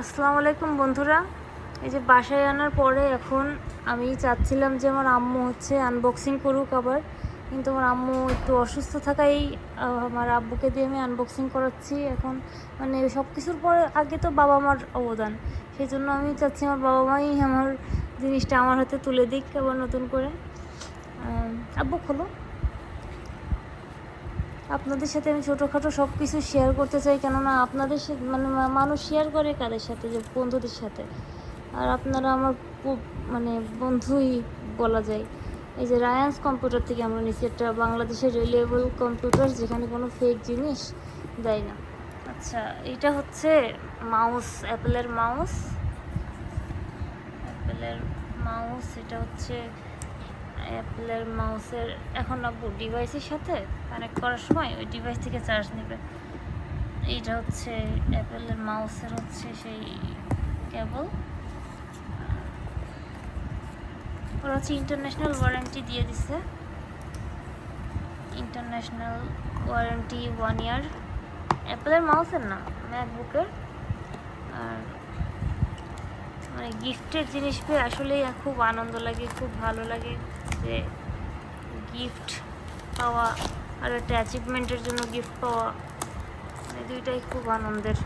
আসসালামু আলাইকুম বন্ধুরা। এই যে বাসায় আনার পরে এখন আমি চাচ্ছিলাম যে আমার আম্মু আনবক্সিং করুক আবার, কিন্তু আমার আম্মু একটু অসুস্থ থাকায় আমার আব্বুকে দিয়ে আমি আনবক্সিং করাচ্ছি এখন। মানে সব কিছুর পরে আগে তো বাবা মার অবদান, সেই জন্য আমি চাচ্ছি আমার বাবা মাই আমার জিনিসটা আমার হাতে তুলে দিক আবার নতুন করে। আব্বু খোলো। আপনাদের সাথে আমি ছোটোখাটো সব কিছু শেয়ার করতে চাই, কেননা আপনাদের সাথে মানে মানুষ শেয়ার করে কাদের সাথে, যে বন্ধুদের সাথে। আর আপনারা আমার মানে বন্ধুই বলা যায়। এই যে রায়ান্স কম্পিউটার থেকে আমরা নিচ্ছি, একটা বাংলাদেশের রিলায়েবল কম্পিউটার, যেখানে কোনো ফেক জিনিস দেয় না। আচ্ছা, এটা হচ্ছে মাউস, অ্যাপেলের মাউস। এটা হচ্ছে অ্যাপেলের মাউসের। এখন আব্বু ডিভাইসের সাথে কানেক্ট করার সময় ওই ডিভাইস থেকে চার্জ নেবে। এইটা হচ্ছে অ্যাপেলের মাউসের সেই কেবল। ওরা ইন্টারন্যাশনাল ওয়ারেন্টি দিয়ে দিছে, ইন্টারন্যাশনাল ওয়ারেন্টি 1 ইয়ার অ্যাপেলের মাউসের না, ম্যাকবুকের। আর মানে গিফটের জিনিস পেয়ে আসলেই খুব আনন্দ লাগে, খুব ভালো লাগে যে গিফট পাওয়া আর একটা অ্যাচিভমেন্টের জন্য গিফট পাওয়া, মানে দুইটাই খুব আনন্দের।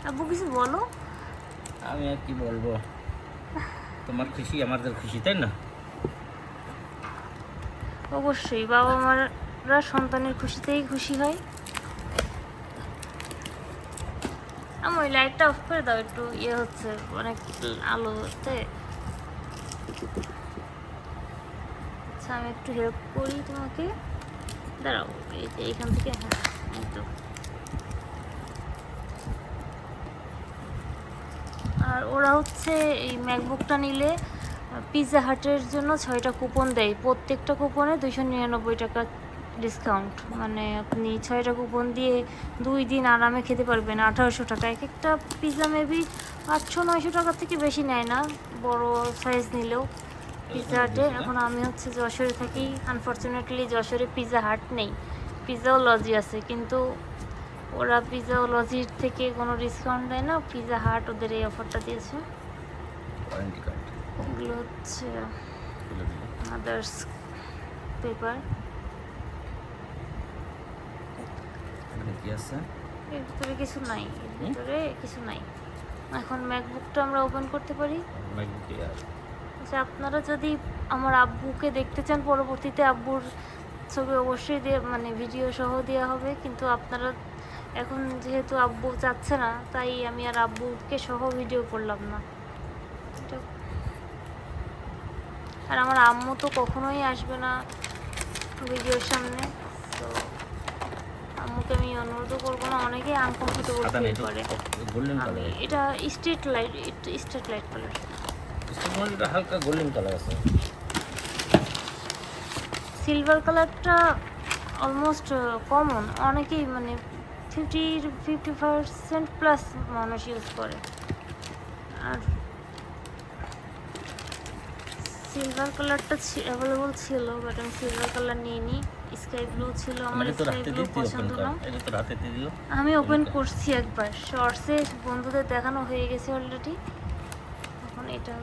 আব্বু কিছু বলো। আমি আর কি বলবো, তোমার খুশি আমাদের খুশি, তাই না? অবশ্যই বাবা মারা সন্তানের খুশিতেই খুশি হয়। আমি ওই লাইটটা অফ করে দাও, একটু হচ্ছে অনেক আলোতে। আচ্ছা, আমি একটু হেল্প করি তোমাকে, দাঁড়াও। এই যে এখান থেকে, হ্যাঁ এই তো। আর ওরা এই ম্যাকবুকটা নিলে পিৎজা হাটের জন্য 6টা কুপন দেয়, প্রত্যেকটা কুপনে 299 টাকা ডিসকাউন্ট। মানে আপনি 6টা কুপন দিয়ে 2 দিন আরামে খেতে পারবেন 1800 টাকা। এক একটা পিৎজা মেবি 800-900 টাকার থেকে বেশি নেয় না বড় সাইজ নিলেও পিৎজা হাটে। এখন আমি যশোরে থাকি, আনফর্চুনেটলি যশোরে পিৎজা হাট নেই, পিৎজাও লজি আছে, কিন্তু ওরা পিৎজা ও লজির থেকে কোনো ডিসকাউন্ট দেয় না, পিৎজা হাট ওদের এই অফারটা দিয়েছে। ওয়ারেন্টি কার্ড এগুলো আদার্স পেপার। কি আছে এর ভিতরে কিছু নাই, এখন ম্যাকবুকটা আমরা ওপেন করতে পারি। আচ্ছা, আপনারা যদি আমার আব্বুকে দেখতে চান পরবর্তীতে, আব্বুর ছবি অবশ্যই মানে ভিডিও সহ দেওয়া হবে, কিন্তু আপনারা এখন যেহেতু আব্বু চাচ্ছে না, তাই আমি আর আব্বুকে সহ ভিডিও করলাম না। আর আমার আম্মু তো কখনোই আসবে না ভিডিওর সামনে, তো আম্মুকে আমি অনুরোধও করবো না, অনেকেই আনকমফোর্টেবল ফিল করে। এটা স্ট্রিট লাইট কালার, হালকা গোল্ডেন কালার আছে। সিলভার কালারটা অলমোস্ট কমন, অনেকেই মানে 50% প্লাস মানুষ ইউজ করে। আর সিলভার কালারটা অ্যাভেলেবল ছিল, বাট আমি সিলভার কালার নিইনি। স্কাই ব্লু ছিল, আমার স্কাই ব্লু পছন্দ না। আমি ওপেন করছি একবার শর্টসে, বন্ধুদের দেখানো হয়ে গেছে অলরেডি। এখন এটা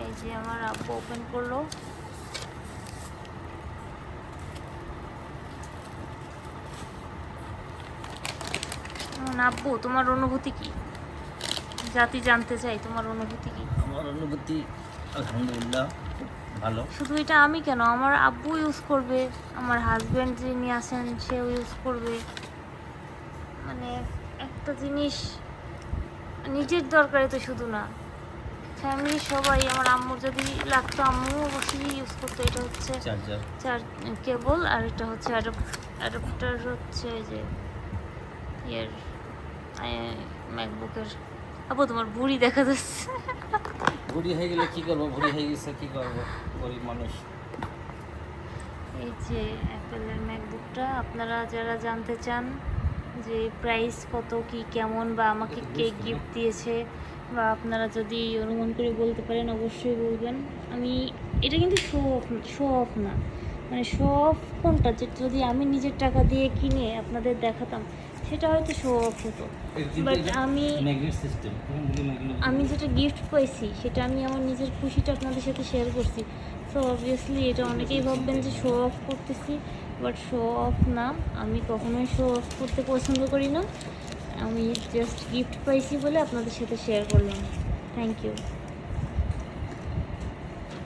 এই যে আমার আব্বু ওপেন করলো। আব্বু, তোমার অনুভূতি কি? জাতি জানতে চাই তোমার অনুভূতি কি? আমার অনুভূতি আলহামদুলিল্লাহ ভালো। শুধু এটা আমি কেন, আমার আব্বু ইউজ করবে, আমার হাজব্যান্ড যিনি আছেন সেও ইউজ করবে। মানে একটা জিনিস নিজের দরকারে তো শুধু না, ফ্যামিলির সবাই। আমার আম্মুর যদি লাগতো, আম্মু অবশ্যই ইউজ করতো। এটা চার্জ কেবল, আর এটা অ্যাডাপ্টার যে ম্যাকবুকের। আব্বু, তোমার বুড়ি দেখা যাচ্ছে। বুড়ি হয়ে গেলে কি করবো, বুড়ি হয়ে গেছে কি করবো, গরিব মানুষ। এই যে অ্যাপেলের ম্যাকবুকটা, আপনারা যারা জানতে চান যে প্রাইস কত, কি কেমন, বা আমাকে কে গিফট দিয়েছে, বা আপনারা যদি অনুমান করে বলতে পারেন অবশ্যই বলবেন। এটা কিন্তু শো অফ না, মানে শো অফ কোনটা, যে যদি আমি নিজের টাকা দিয়ে কিনে আপনাদের দেখাতাম সেটা হয়তো শো অফ হতো, বাট ম্যাগনেট সিস্টেম আমি যেটা গিফট পাইছি সেটা আমি আমার নিজের খুশিটা আপনাদের সাথে শেয়ার করছি। সো অবভিয়াসলি এটা অনেকেই ভাববেন যে শো অফ করতেছি, বাট শো অফ না, আমি কখনোই শো অফ করতে পছন্দ করি না। আমি জাস্ট গিফট পাইছি বলে আপনাদের সাথে শেয়ার করলাম। Thank you.